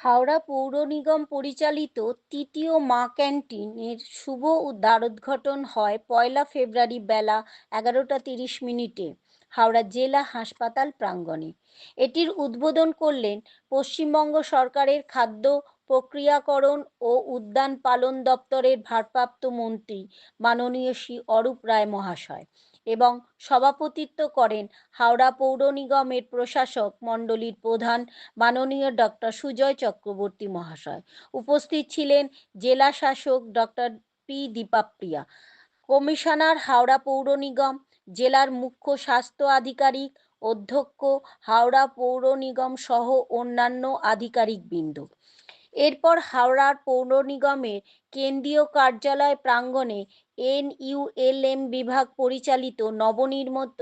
হাওড়া পৌর নিগম পরিচালিত তৃতীয় মা ক্যান্টিনের শুভ দ্বারোদ্ঘাটন হয় 1 ফেব্রুয়ারি বেলা 11:30 হাওড়া জেলা হাসপাতাল প্রাঙ্গণে। এটির উদ্বোধন করলেন পশ্চিমবঙ্গ সরকারের খাদ্য প্রক্রিয়াকরণ ও উদ্যান পালন দপ্তরের ভারপ্রাপ্ত মন্ত্রী মাননীয় শ্রী অরূপ রায় মহাশয় এবং সভাপতিত্ব করেন হাওড়া পৌর নিগমের প্রশাসক মণ্ডলীর প্রধান মাননীয় ডক্টর সুজয় চক্রবর্তী মহাশয়। উপস্থিত ছিলেন জেলা শাসক ডক্টর পি দীপাপ্রিয়া, কমিশনার হাওড়া পৌর নিগম, জেলার মুখ্য স্বাস্থ্য আধিকারিক, অধ্যক্ষ হাওড়া পৌর নিগম সহ অন্যান্য আধিকারিকবৃন্দ। এরপর হাওড়ার পৌর নিগমের কেন্দ্রীয় কার্যালয় প্রাঙ্গণে NULM বিভাগ পরিচালিত নবনির্মিত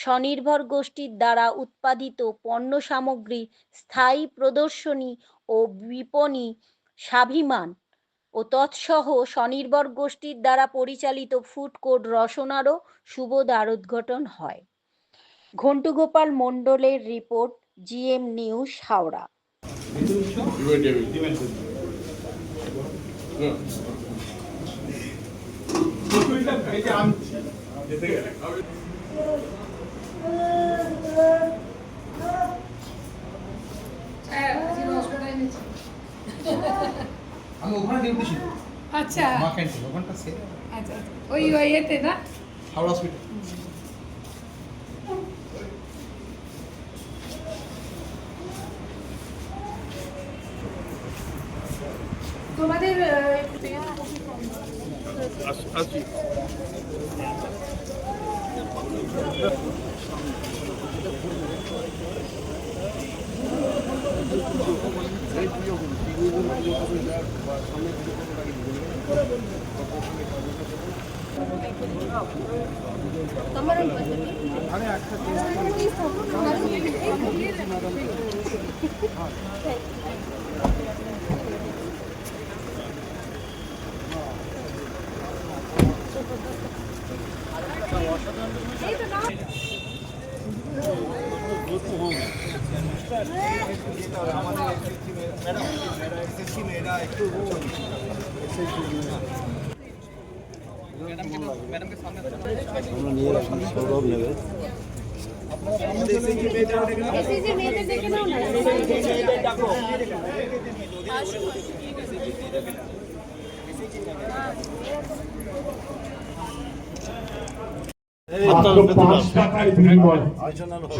স্বনির্ভর গোষ্ঠীর দ্বারা উৎপাদিত পণ্য সামগ্রী স্থায়ী প্রদর্শনী ও বিপণী স্বাভিমান ও তৎসহ স্বনির্ভর গোষ্ঠীর দ্বারা পরিচালিত ফুড কোর্ট রসনারও শুভ দ্বারোদ্ঘাটন হয়। ঘন্টু গোপাল মণ্ডলের রিপোর্ট, GM নিউজ, হাওড়া। আমি ওখানে ডিউটি ছিল। আচ্ছা মা ক্যান্টিন ওখানটা সে আচ্ছা ওই এতে না হাওড়া হসপিটাল। তোমাদের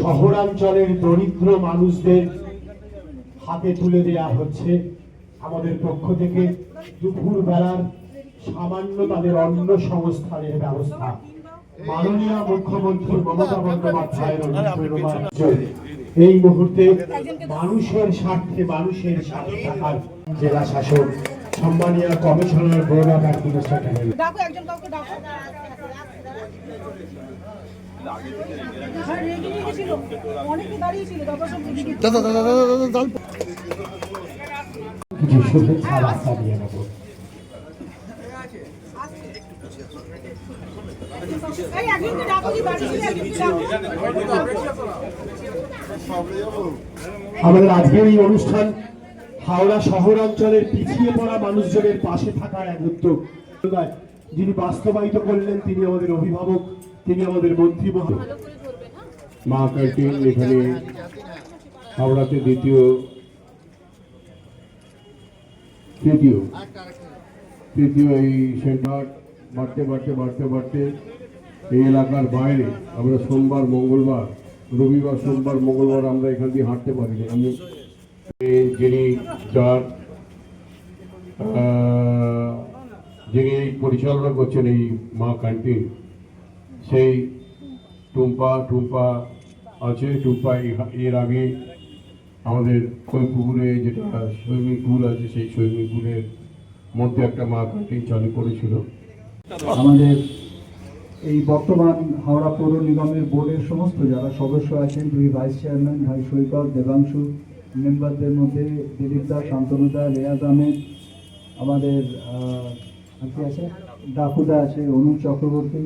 শহরাঞ্চলের দরিদ্র মানুষদের হাতে তুলে দেওয়া হচ্ছে আমাদের পক্ষ থেকে দুপুর বেলার সামান্য তাদের অন্ন সংস্থানের ব্যবস্থা। মাননীয় মুখ্যমন্ত্রী মমতা বন্দ্যোপাধ্যায়ের এই মুহূর্তে মানুষের স্বার্থে মানুষের সাথে থাকার জেলা শাসক সম্মানীয় কমিশনার গৌরব কিছু শুভেচ্ছা বার্তা দিয়ে নেব। আমাদের আজকের এই অনুষ্ঠান হাওড়া শহরাঞ্চলের পিছিয়ে পড়া মানুষজনের পাশে থাকার এক উদ্যোগ, যিনি বাস্তবায়িত করলেন তিনি আমাদের অভিভাবক, তিনি আমাদের মন্ত্রী মা ক্যান্টিন। এখানে হাওড়াতে তৃতীয় এই সেন্টার বাড়তে এই এলাকার বাইরে আমরা সোমবার মঙ্গলবার রবিবার সোমবার মঙ্গলবার আমরা এখান দিয়ে হাঁটতে পারি। আমি যিনি পরিচালনা করছেন এই মা ক্যান্টিন, সেই টুম্পা আছে। টুম্পা এর আগে আমাদের পুকুরে যেটা সুইমিং পুল আছে সেই সুইমিং পুলের মধ্যে একটা মা ক্যান্টিন চালু করেছিল। আমাদের এই বর্তমান হাওড়া পৌর নিগমের বোর্ডের সমস্ত যারা সদস্য আছেন, দুই ভাইস চেয়ারম্যান ভাই সৈকত, দেবাংশু, মেম্বারদের মধ্যে দিলীপ দা, শান্তনু দা, রেয়াজ আহমেদ, আমাদের কি আছে ডাকুদা আছে, অনুপ চক্রবর্তী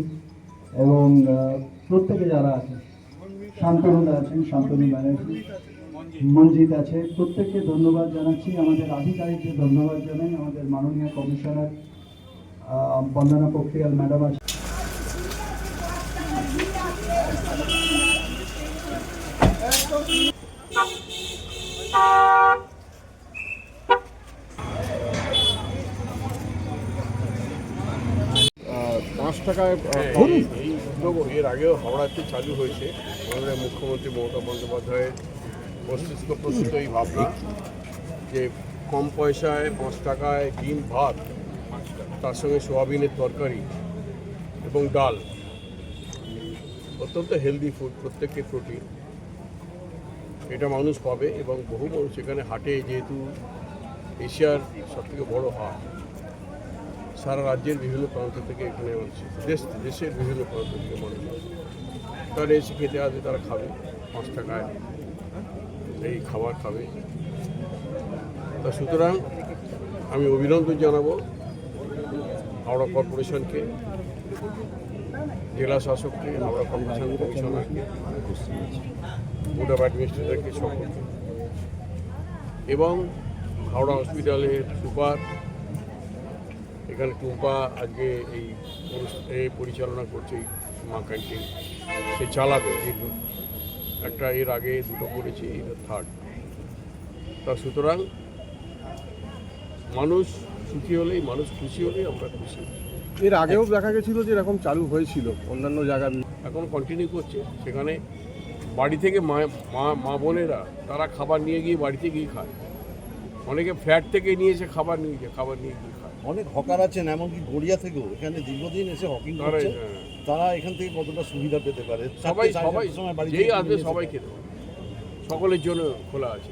এবং প্রত্যেকে যারা আছেন, শান্তনু দা আছেন, শান্তনু ব্যানার্জি, মঞ্জিত আছে, প্রত্যেককে ধন্যবাদ জানাচ্ছি। আমাদের আধিকারিকদের ধন্যবাদ জানাই। আমাদের মাননীয় কমিশনার বন্দনা পোখরিয়াল ম্যাডাম আছে। পাঁচ টাকায় এই উদ্যোগ এর আগেও হাওড়াতে চালু হয়েছে। আমাদের মুখ্যমন্ত্রী মমতা বন্দ্যোপাধ্যায়ের মস্তিষ্ক প্রসূত এই ভাবনা যে কম পয়সায় 5 টাকায় ডিম ভাত, তার সঙ্গে সোয়াবিনের তরকারি এবং ডাল, অত্যন্ত হেলদি ফুড, প্রত্যেককে প্রোটিন, এটা মানুষ পাবে। এবং বহু মানুষ এখানে হাটে, যেহেতু এশিয়ার সবথেকে বড় হাট, সারা রাজ্যের বিভিন্ন প্রান্ত থেকে এখানে দেশের বিভিন্ন প্রান্ত থেকে মানুষ আসে, তারা এসে খেতে আসবে, তারা খাবে 5 টাকায় এই খাবার খাবে। তা সুতরাং আমি অভিনন্দন জানাবো হাওড়া কর্পোরেশনকে, জেলা শাসককে, হাওড়া কর্পোরেশন কমিশনারকে, বোর্ড অফ অ্যাডমিনিস্ট্রেটরকে, সকলকে, এবং হাওড়া হসপিটালের সুপার, এখানে টুম্পা আজকে এই পরিচালনা করছে এই মা ক্যান্টিন, সে চালাবে। একটা এর আগে 2টো করেছি, এটা 3rd। তা সুতরাং মানুষ সুখী হলেই, মানুষ খুশি হলেই আমরা খুশি। এর আগেও দেখা গেছিল যে এরকম চালু হয়েছিল অন্যান্য জায়গায়, এখন কন্টিনিউ করছে। সেখানে বাড়ি থেকে মা বোনেরা তারা খাবার নিয়ে গিয়ে বাড়িতে গিয়ে খায়, অনেকে ফ্ল্যাট থেকে নিয়ে এসে খাবার নিয়ে গিয়ে খায়। অনেক হকার আছেন, এমনকি গড়িয়া থেকেও এখানে দীর্ঘদিন এসে হকিং তারা করছে। তারা এখান থেকে কতটা সুবিধা পেতে পারে? সবাই চারটে, সাড়ে চারটের সময় বাড়ি যেই থেকে আসবে নিয়ে সবাই খেতে পারে, সকলের জন্য খোলা আছে।